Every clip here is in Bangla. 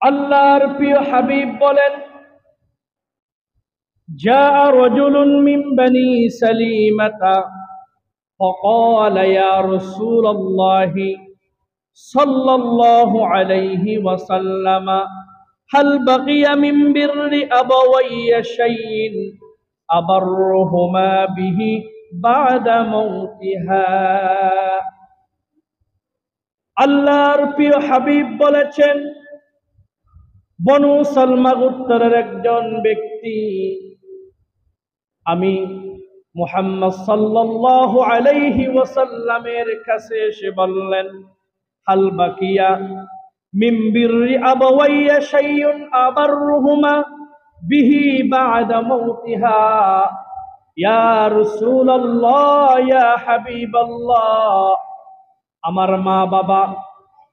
আল্লাহর প্রিয় হাবিব বলেন, جاء رجل من بني سليمة فقال يا رسول الله صلى الله عليه وسلم هل بقي من بر أبوي شيء أبرهما به بعد موتها। আল্লাহর প্রিয় হাবিব বলেছেন, বনু সালমা গোত্রের একজন ব্যক্তি আমি মুহাম্মদ সাল্লাল্লাহু আলাইহি ওয়াসাল্লামের কাছে এসে বললেন, হাল বাকিয়া মিন বিররি আবাওয়াইয়া শাইউন আবারহুমা বিহি বা'দা মাউতিহা। ইয়া রাসূলুল্লাহ, ইয়া হাবিবাল্লাহ, আমার মা বাবা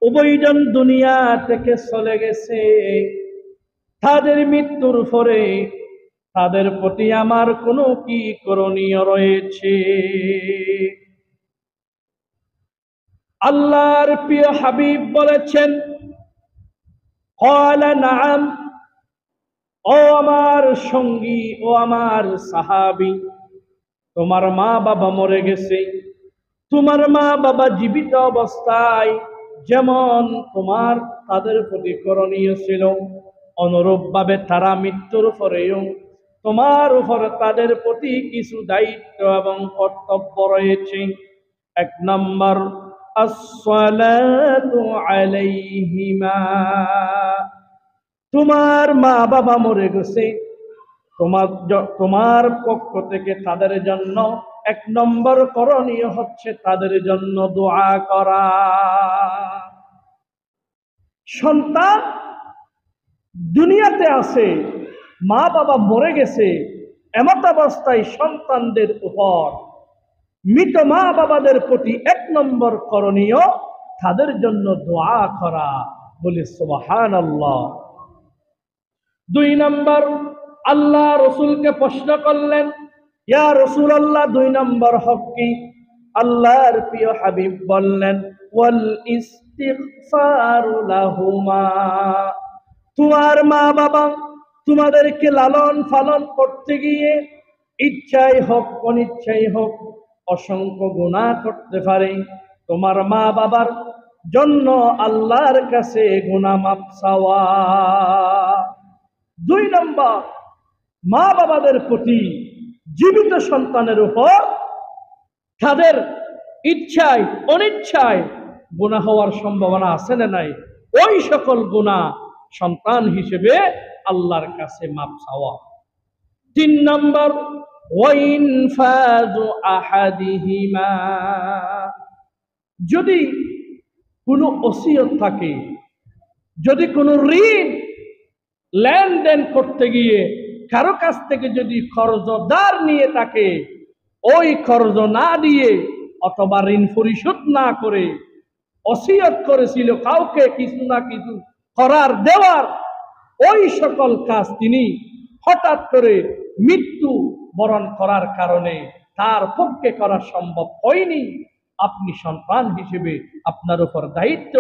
উভয়জন দুনিয়া থেকে চলে গেছে। তাদের মৃত্যুর পরে তাদের প্রতি আমার কোনো কি করণীয় রয়েছে? আল্লাহর প্রিয় হাবিব বলেছেন, ক্বালা নাআম, ও আমার সঙ্গী, ও আমার সাহাবী, তোমার মা বাবা মরে গেছে। তোমার মা বাবা জীবিত অবস্থায় যেমন তোমার তাদের প্রতি করণীয় ছিল, অনুরূপ ভাবে তারা মৃত্যুর পরেও তোমার উপর তাদের প্রতি কিছু দায়িত্ব এবং কর্তব্য রয়েছে। এক নম্বর, আসসালাতু আলাইহিমা। তোমার মা বাবা মরে গেছে, তোমার পক্ষ থেকে তাদের জন্য এক নম্বর করণীয় হচ্ছে তাদের জন্য দোয়া করা। সন্তান দুনিয়াতে আছে, মা বাবা মরে গেছে, এমত অবস্থায় সন্তানদের উপর, মৃত মা বাবাদের প্রতি এক নম্বর করণীয় তাদের জন্য দোয়া করা। বলি সুবহানাল্লাহ। দুই নম্বর, আল্লাহ রসুলকে প্রশ্ন করলেন, ইয়া রাসূলুল্লাহ, দুই নম্বর হক কি? আল্লাহর প্রিয় হাবিব বললেন, ওয়াল ইস্তিগফারু লাহুমা। তোমার মা বাবা তোমাদেরকে লালন পালন করতে গিয়ে ইচ্ছাই হোক অনিচ্ছাই হোক অসংখ্য গুনাহ করতে পারে। তোমার মা বাবার জন্য আল্লাহর কাছে গুনাহ মাফ চাওয়া। দুই নম্বর, মা বাবাদের প্রতি জীবিত সন্তানের উপর তাদের ইচ্ছায় অনিচ্ছায় গুনাহ হওয়ার সম্ভাবনা আছে না নাই? ওই সকল গুনাহ সন্তান হিসেবে আল্লাহর কাছে মাফ চাওয়া। তিন নম্বর, ওয়াইনফাযু আহাদিহিমা। যদি কোনো ওসিয়ত থাকে, যদি কোনো ঋণ লেনদেন করতে গিয়ে কারো কাছ থেকে যদি কর্জদার নিয়ে থাকে, ওই কর্জ না দিয়ে অথবা ঋণ পরিশোধ না করে ওসিয়ত করেছিল কাউকে কিছু না কিছু করার দেওয়ার, ওই সকল কাজ তিনি হঠাৎ করে মৃত্যু বরণ করার কারণে তার পক্ষে করা সম্ভব হয়নি, আপনি সন্তান হিসেবে আপনার উপর দায়িত্ব,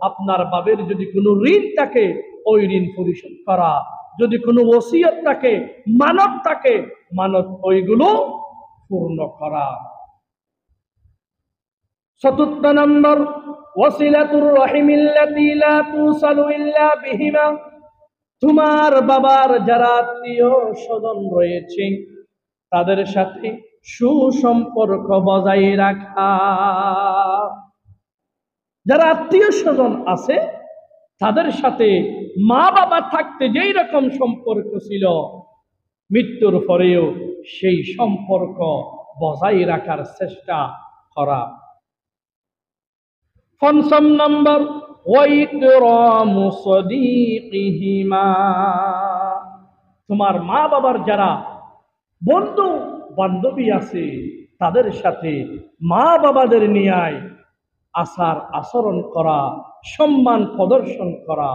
আপনার বাবার যদি কোনো ঋণ থাকে ওই ঋণ পরিশোধ করা, যদি কোনো ওসিয়ত থাকে, মানত থাকে, মানত ওইগুলো পূর্ণ করা। চতুর্থ নম্বর, ওয়াসিলাতুর রাহিমিল্লাতী লা তুসালু ইল্লা বিহিমা। তোমার বাবার যারা আত্মীয় স্বজন রয়েছে তাদের সাথে সুসম্পর্ক বজায় রাখা। যারা আত্মীয় স্বজন আছে তাদের সাথে মা বাবা থাকতে যেই রকম সম্পর্ক ছিল, মৃত্যুর পরেও সেই সম্পর্ক বজায় রাখার চেষ্টা করা। পঞ্চম নম্বর, ওয়াইকরামু সাদীকিহিমা। তোমার মা বাবার যারা বন্ধু বান্ধবী আছে তাদের সাথে মা বাবাদের নিয়ে আচার আচরণ করা, সম্মান প্রদর্শন করা।